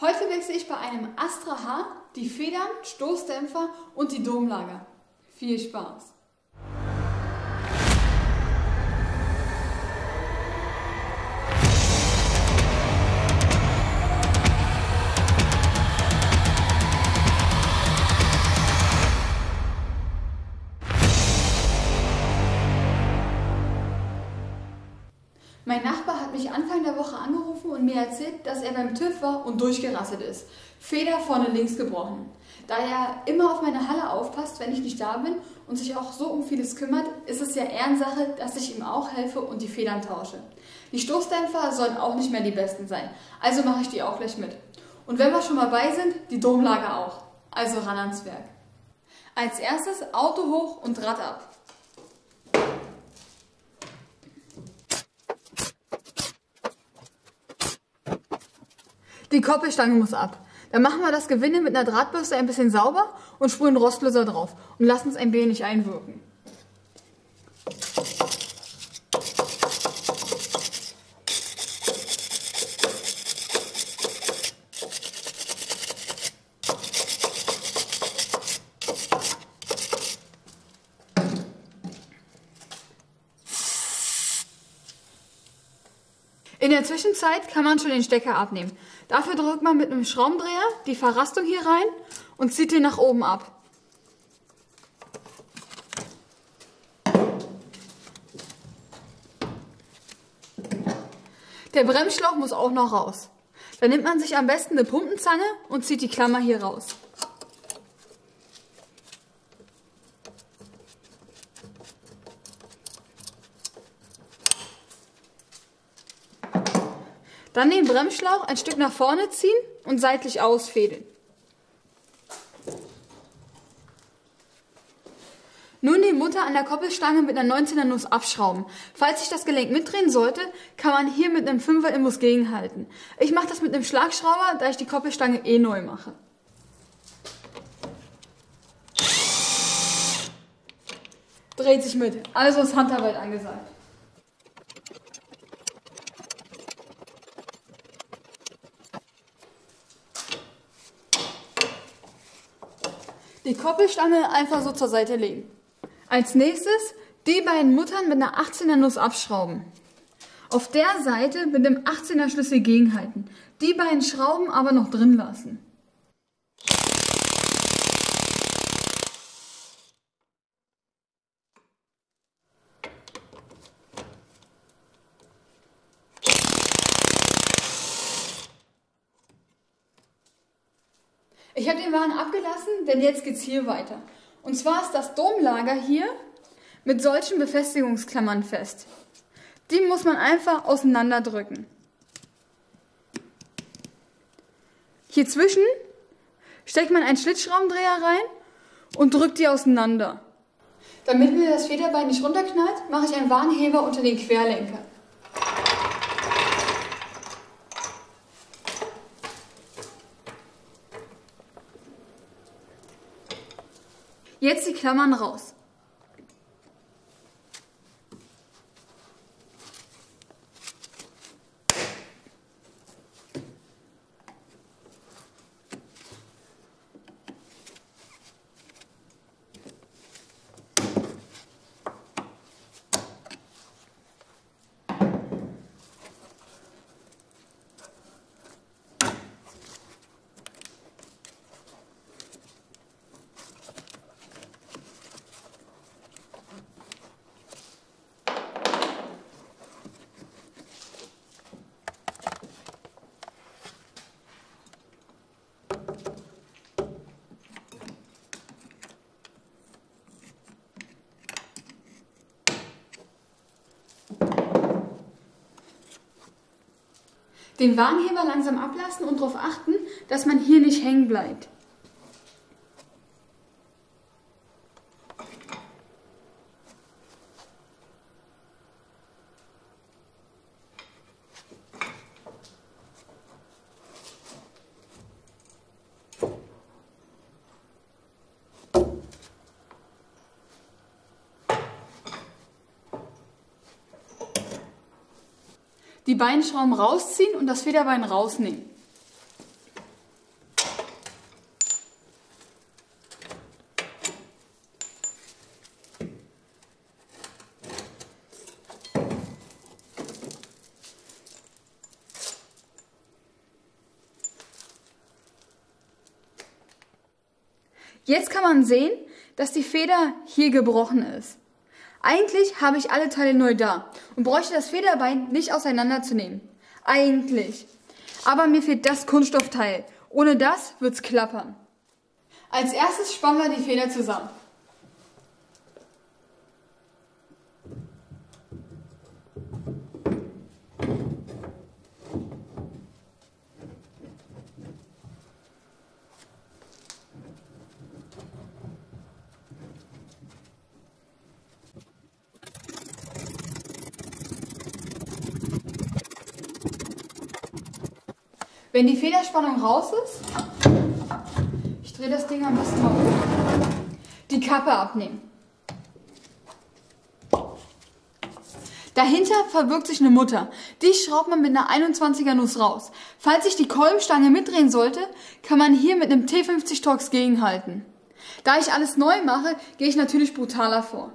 Heute wechsle ich bei einem Astra H die Federn, Stoßdämpfer und die Domlager. Viel Spaß! Mein Nachbar hat mich Anfang der Woche angerufen und mir erzählt, dass er beim TÜV war und durchgerasselt ist. Feder vorne links gebrochen. Da er immer auf meine Halle aufpasst, wenn ich nicht da bin und sich auch so um vieles kümmert, ist es ja Ehrensache, dass ich ihm auch helfe und die Federn tausche. Die Stoßdämpfer sollen auch nicht mehr die besten sein, also mache ich die auch gleich mit. Und wenn wir schon mal bei sind, die Domlager auch, also ran ans Werk. Als erstes Auto hoch und Rad ab. Die Koppelstange muss ab. Dann machen wir das Gewinde mit einer Drahtbürste ein bisschen sauber und sprühen Rostlöser drauf und lassen es ein wenig einwirken. In der Zwischenzeit kann man schon den Stecker abnehmen. Dafür drückt man mit einem Schraubendreher die Verrastung hier rein und zieht den nach oben ab. Der Bremsschlauch muss auch noch raus. Dann nimmt man sich am besten eine Pumpenzange und zieht die Klammer hier raus. Dann den Bremsschlauch ein Stück nach vorne ziehen und seitlich ausfädeln. Nun die Mutter an der Koppelstange mit einer 19er Nuss abschrauben. Falls sich das Gelenk mitdrehen sollte, kann man hier mit einem 5er Imbus gegenhalten. Ich mache das mit einem Schlagschrauber, da ich die Koppelstange eh neu mache. Dreht sich mit, also ist Handarbeit angesagt. Die Koppelstange einfach so zur Seite legen. Als nächstes die beiden Muttern mit einer 18er Nuss abschrauben. Auf der Seite mit dem 18er Schlüssel gegenhalten. Die beiden Schrauben aber noch drin lassen. Ich habe den Wagen abgelassen, denn jetzt geht's hier weiter. Und zwar ist das Domlager hier mit solchen Befestigungsklammern fest. Die muss man einfach auseinanderdrücken. Hier zwischen steckt man einen Schlitzschraubendreher rein und drückt die auseinander. Damit mir das Federbein nicht runterknallt, mache ich einen Wagenheber unter den Querlenker. Jetzt die Klammern raus. Den Wagenheber langsam ablassen und darauf achten, dass man hier nicht hängen bleibt. Die Beinschrauben rausziehen und das Federbein rausnehmen. Jetzt kann man sehen, dass die Feder hier gebrochen ist. Eigentlich habe ich alle Teile neu da und bräuchte das Federbein nicht auseinanderzunehmen. Eigentlich. Aber mir fehlt das Kunststoffteil. Ohne das wird's klappern. Als erstes spannen wir die Feder zusammen. Wenn die Federspannung raus ist, ich drehe das Ding am besten mal um, die Kappe abnehmen. Dahinter verbirgt sich eine Mutter. Die schraubt man mit einer 21er Nuss raus. Falls sich die Kolbenstange mitdrehen sollte, kann man hier mit einem T50 Torx gegenhalten. Da ich alles neu mache, gehe ich natürlich brutaler vor.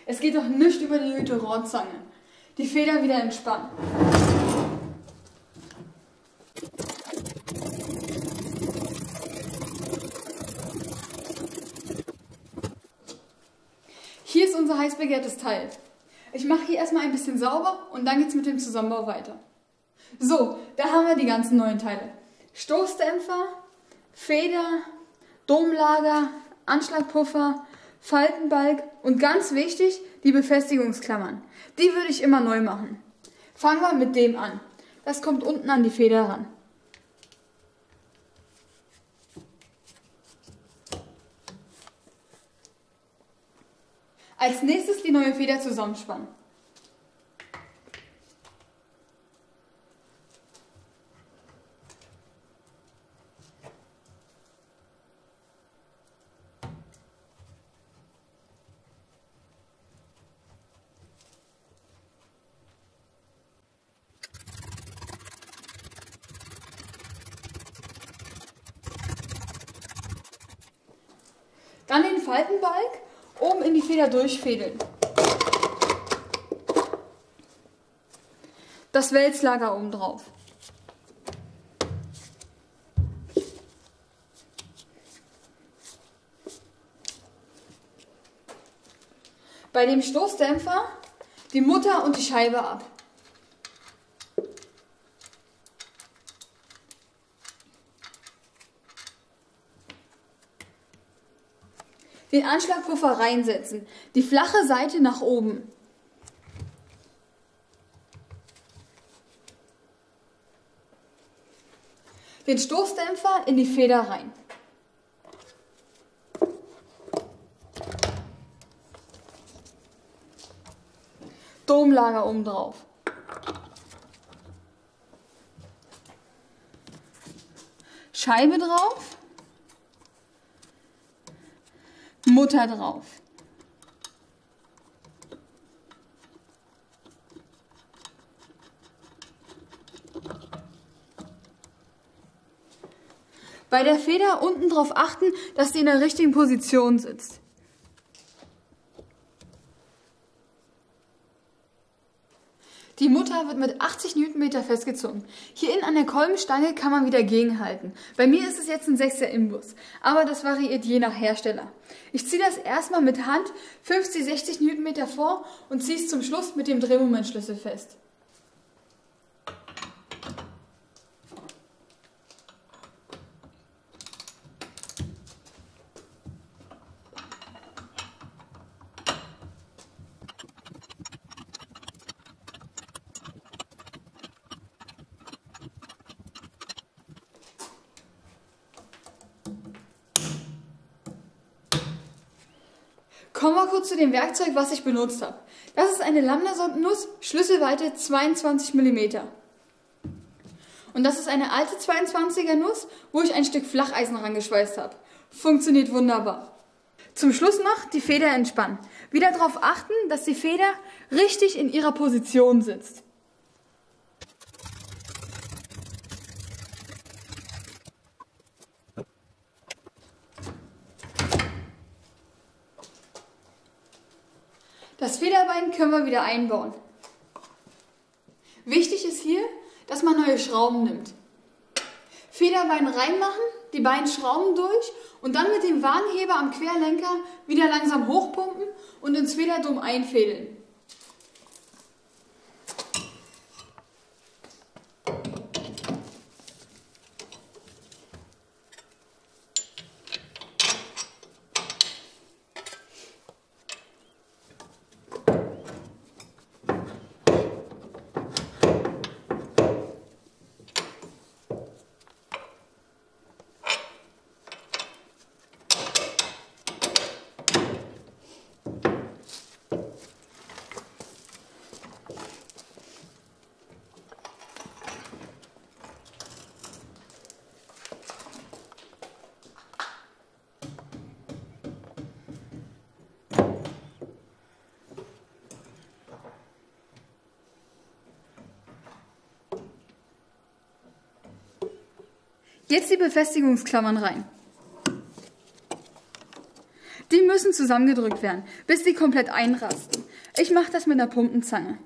Es geht doch nicht über die Hydroronzange. Die Feder wieder entspannen. Hier ist unser heiß begehrtes Teil. Ich mache hier erstmal ein bisschen sauber und dann geht's mit dem Zusammenbau weiter. So, da haben wir die ganzen neuen Teile. Stoßdämpfer, Feder, Domlager, Anschlagpuffer, Faltenbalg und ganz wichtig, die Befestigungsklammern. Die würde ich immer neu machen. Fangen wir mit dem an. Das kommt unten an die Feder ran. Als nächstes die neue Feder zusammenspannen. Dann den Faltenbalg oben in die Feder durchfädeln. Das Wälzlager oben drauf. Bei dem Stoßdämpfer die Mutter und die Scheibe ab. Den Anschlagpuffer reinsetzen, die flache Seite nach oben. Den Stoßdämpfer in die Feder rein. Domlager oben drauf. Scheibe drauf. Mutter drauf. Bei der Feder unten darauf achten, dass sie in der richtigen Position sitzt. Die Mutter wird mit 80 Newtonmeter festgezogen. Hier innen an der Kolbenstange kann man wieder gegenhalten. Bei mir ist es jetzt ein 6er Imbus, aber das variiert je nach Hersteller. Ich ziehe das erstmal mit Hand 50, 60 Newtonmeter vor und ziehe es zum Schluss mit dem Drehmomentschlüssel fest. Kommen wir kurz zu dem Werkzeug, was ich benutzt habe. Das ist eine Lambda-Sondennuss, Schlüsselweite 22 mm. Und das ist eine alte 22er Nuss, wo ich ein Stück Flacheisen rangeschweißt habe. Funktioniert wunderbar. Zum Schluss noch die Feder entspannen. Wieder darauf achten, dass die Feder richtig in ihrer Position sitzt. Das Federbein können wir wieder einbauen. Wichtig ist hier, dass man neue Schrauben nimmt. Federbein reinmachen, die beiden Schrauben durch und dann mit dem Warnheber am Querlenker wieder langsam hochpumpen und ins Federdrum einfädeln. Jetzt die Befestigungsklammern rein. Die müssen zusammengedrückt werden, bis die komplett einrasten. Ich mache das mit einer Pumpenzange.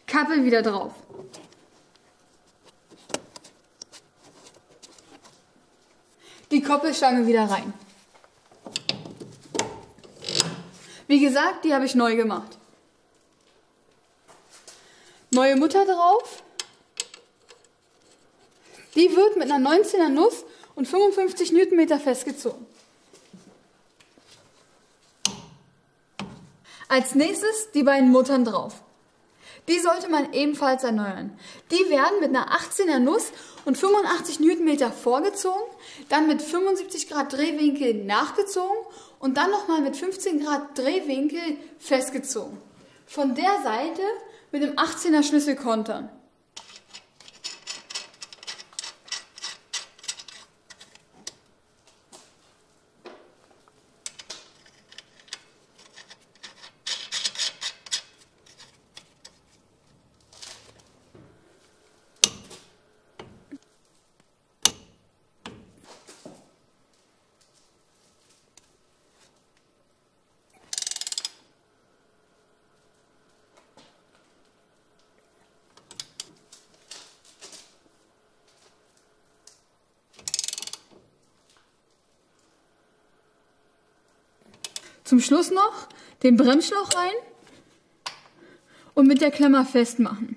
Kappe wieder drauf. Die Koppelstange wieder rein. Wie gesagt, die habe ich neu gemacht. Neue Mutter drauf. Die wird mit einer 19er Nuss und 55 Newtonmeter festgezogen. Als nächstes die beiden Muttern drauf. Die sollte man ebenfalls erneuern. Die werden mit einer 18er Nuss und 85 Newtonmeter vorgezogen, dann mit 75 Grad Drehwinkel nachgezogen und dann nochmal mit 15 Grad Drehwinkel festgezogen. Von der Seite mit dem 18er Schlüssel kontern. Zum Schluss noch den Bremsschlauch rein und mit der Klemmer festmachen.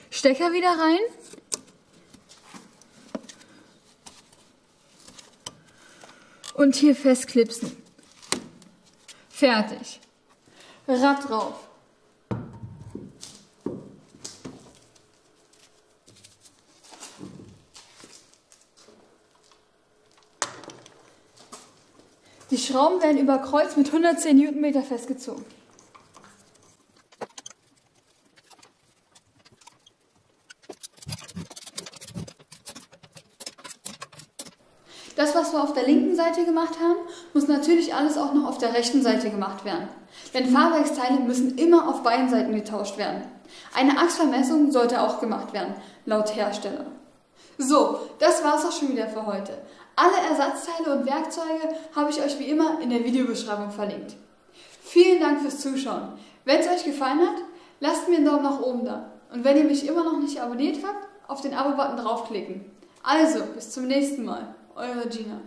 Stecker wieder rein. Und hier festklipsen. Fertig. Rad drauf. Die Schrauben werden über Kreuz mit 110 Newtonmeter festgezogen. Das, was wir auf der linken Seite gemacht haben, muss natürlich alles auch noch auf der rechten Seite gemacht werden. Denn Fahrwerksteile müssen immer auf beiden Seiten getauscht werden. Eine Achsvermessung sollte auch gemacht werden, laut Hersteller. So, das war's auch schon wieder für heute. Alle Ersatzteile und Werkzeuge habe ich euch wie immer in der Videobeschreibung verlinkt. Vielen Dank fürs Zuschauen. Wenn es euch gefallen hat, lasst mir einen Daumen nach oben da. Und wenn ihr mich immer noch nicht abonniert habt, auf den Abo-Button draufklicken. Also, bis zum nächsten Mal. Eure Gina.